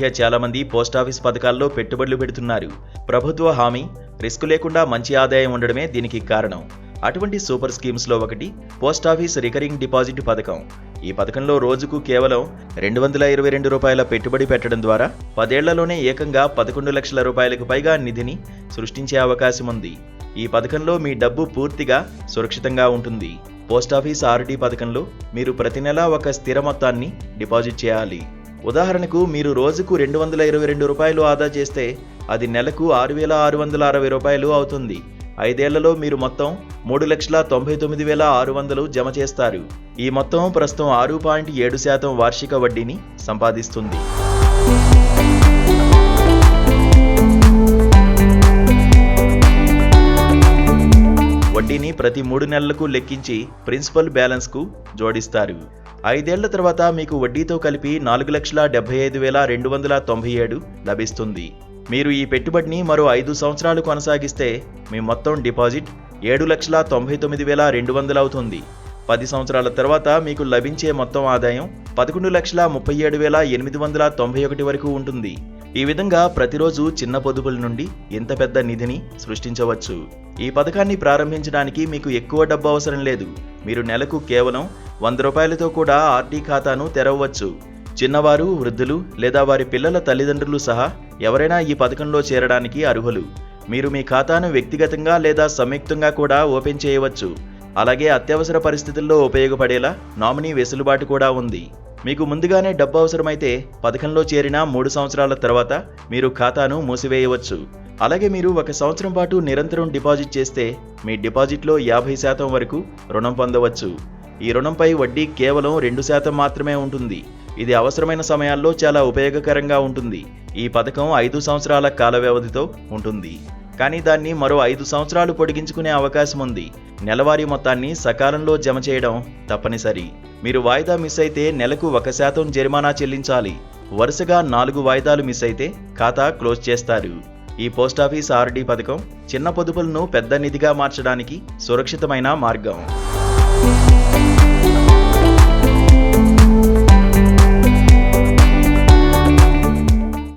మధ్య చాలామంది పోస్టాఫీస్ పథకాల్లో పెట్టుబడులు పెడుతున్నారు. ప్రభుత్వ హామీ, రిస్క్ లేకుండా మంచి ఆదాయం ఉండడమే దీనికి కారణం. అటువంటి సూపర్ స్కీమ్స్లో ఒకటి పోస్టాఫీస్ రికరింగ్ డిపాజిట్ పథకం. ఈ పథకంలో రోజుకు కేవలం ₹222 పెట్టుబడి పెట్టడం ద్వారా 10 ఏళ్లలోనే ఏకంగా 11 లక్షల రూపాయలకు పైగా నిధిని సృష్టించే అవకాశం ఉంది. ఈ పథకంలో మీ డబ్బు పూర్తిగా సురక్షితంగా ఉంటుంది. పోస్టాఫీస్ ఆర్డీ పథకంలో మీరు ప్రతి నెలా ఒక స్థిర మొత్తాన్ని డిపాజిట్ చేయాలి. ఉదాహరణకు మీరు రోజుకు ₹222 ఆదా చేస్తే అది నెలకు ₹6,660 అవుతుంది. 5 ఏళ్లలో మీరు మొత్తం ₹3,99,600 జమ చేస్తారు. ఈ మొత్తం ప్రస్తుతం 6.7% వార్షిక వడ్డీని సంపాదిస్తుంది. వడ్డీని ప్రతి 3 నెలలకు లెక్కించి ప్రిన్సిపల్ బ్యాలెన్స్కు జోడిస్తారు. 5 ఏళ్ల తర్వాత మీకు వడ్డీతో కలిపి 4,75,297 లభిస్తుంది. మీరు ఈ పెట్టుబడిని మరో 5 సంవత్సరాలు కొనసాగిస్తే మీ మొత్తం డిపాజిట్ 7,99,200 అవుతుంది. 10 సంవత్సరాల తర్వాత మీకు లభించే మొత్తం ఆదాయం 11,37,891 వరకు ఉంటుంది. ఈ విధంగా ప్రతిరోజు చిన్న పొదుపుల నుండి ఇంత పెద్ద నిధిని సృష్టించవచ్చు. ఈ పథకాన్ని ప్రారంభించడానికి మీకు ఎక్కువ డబ్బు అవసరం లేదు. మీరు నెలకు కేవలం ₹100తో కూడా ఆర్డీ ఖాతాను తెరవవచ్చు. చిన్నవారు, వృద్ధులు లేదా వారి పిల్లల తల్లిదండ్రులు సహా ఎవరైనా ఈ పథకంలో చేరడానికి అర్హులు. మీరు మీ ఖాతాను వ్యక్తిగతంగా లేదా సంయుక్తంగా కూడా ఓపెన్ చేయవచ్చు. అలాగే అత్యవసర పరిస్థితుల్లో ఉపయోగపడేలా నామినీ వెసులుబాటు కూడా ఉంది. మీకు ముందుగానే డబ్బు అవసరమైతే పథకంలో చేరిన 3 సంవత్సరాల తర్వాత మీరు ఖాతాను మూసివేయవచ్చు. అలాగే మీరు 1 సంవత్సరం పాటు నిరంతరం డిపాజిట్ చేస్తే మీ డిపాజిట్లో 50% వరకు రుణం పొందవచ్చు. ఈ రుణంపై వడ్డీ కేవలం 2% మాత్రమే ఉంటుంది. ఇది అవసరమైన సమయాల్లో చాలా ఉపయోగకరంగా ఉంటుంది. ఈ పథకం 5 సంవత్సరాల కాల వ్యవధితో ఉంటుంది. కానీ దాన్ని మరో 5 సంవత్సరాలు పొడిగించుకునే అవకాశం ఉంది. నెలవారీ మొత్తాన్ని సకాలంలో జమ చేయడం తప్పనిసరి. మీరు వాయిదా మిస్ అయితే నెలకు 1% జరిమానా చెల్లించాలి. వరుసగా 4 వాయిదాలు మిస్ అయితే ఖాతా క్లోజ్ చేస్తారు. ఈ పోస్టాఫీస్ ఆర్డీ పథకం చిన్న పొదుపులను పెద్ద నిధిగా మార్చడానికి సురక్షితమైన మార్గం.